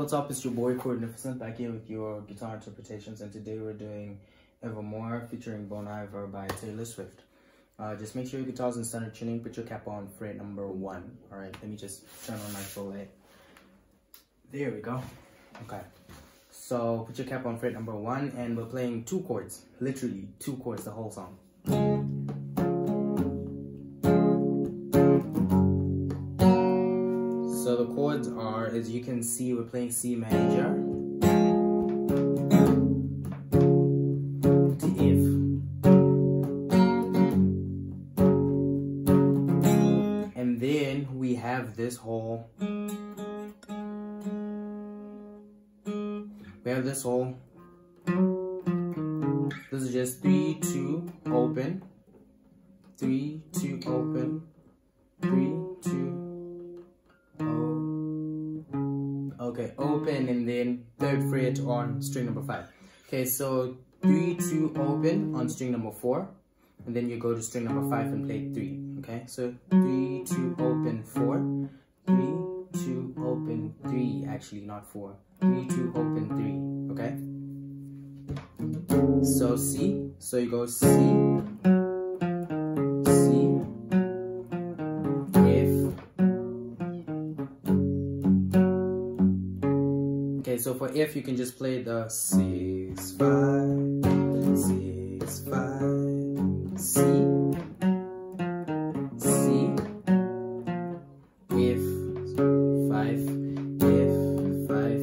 What's up, it's your boy Magnificent back here with your guitar interpretations, and today we're doing Evermore featuring Iver by Taylor Swift. Just make sure your guitar's in standard tuning, put your cap on fret number 1. Alright, let me just turn on my full light. There we go. Okay, so put your cap on fret number 1 and we're playing 2 chords, literally 2 chords the whole song. So the chords are, as you can see, we're playing C major to F, and then we have this whole, this is just 3, 2, open, 3, 2, open, 3, 2, okay, open, and then 3rd fret on string number 5. Okay, so 3, 2, open on string number 4, and then you go to string number 5 and play 3. Okay, so 3, 2, open, 4, 3, 2, open, 3, actually not 4, 3, 2, open, 3. Okay, so C, so you go C, so for F, you can just play the 6, 5, 6, 5, C, C, F, 5, F, 5,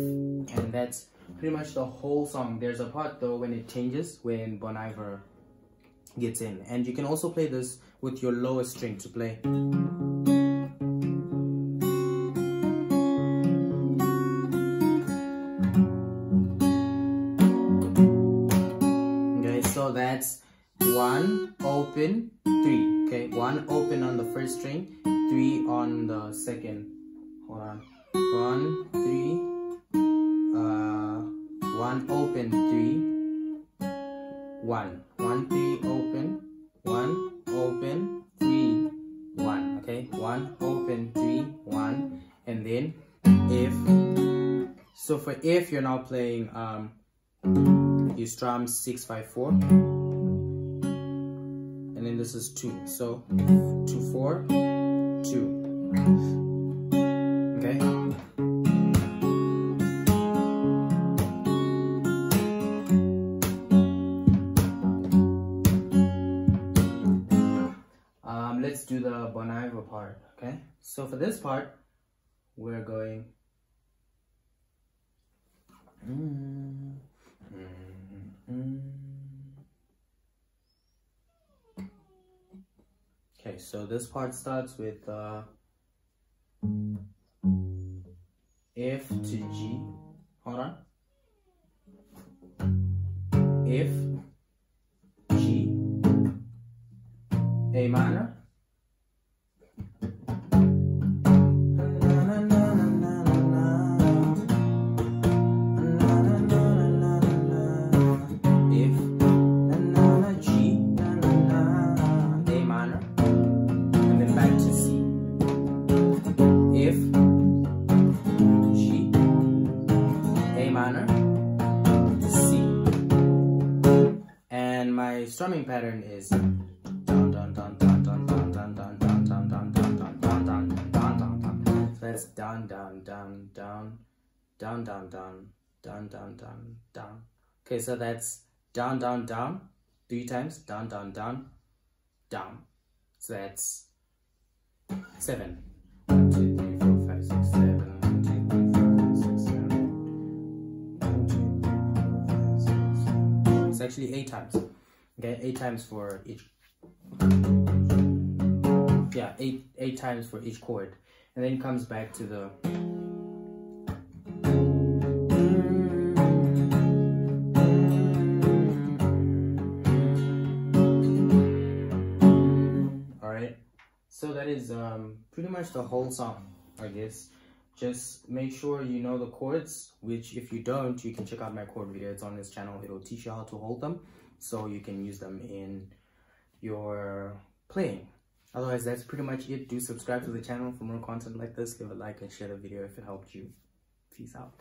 and that's pretty much the whole song. There's a part though when it changes, when Iver gets in, and you can also play this with your lowest string to play. So that's 1, open, 3. Okay, 1 open on the first string, 3 on the second. Hold on. 1, 3, 1 open, 3, 1. 1, 3, open, 1, open, 3, 1. Okay, 1, open, 3, 1, and then F. So for F, you're now playing you strum 6, 5, 4, and then this is 2, so 2, 4, 2. Okay, let's do the Iver part. Okay, so for this part we're going okay, so this part starts with F to G. Hold on. F, G, A minor, strumming pattern is down, down, down, down, down, down, down, down, down, down, down, down, down, down, down, down, down, down. So that's down, down, down, down, down, down, down, down, down, down, down. Okay, so that's down, down, down, 3 times, down, down, down, down. So that's 7. 1, 2, 3, 4, 5, 6, 7. 1, 2, 3, 4, 5, 6, 7. 1, 2, 3, 4, 5, 6, 7. It's actually 8 times. Okay, 8 times for each. Yeah, 8 times for each chord, and then it comes back to the. All right, so that is pretty much the whole song, I guess. Just make sure you know the chords, which if you don't, you can check out my chord video. It's on this channel. It'll teach you how to hold them, so you can use them in your playing. Otherwise, that's pretty much it. Do subscribe to the channel for more content like this. Leave a like and share the video if it helped you. Peace out.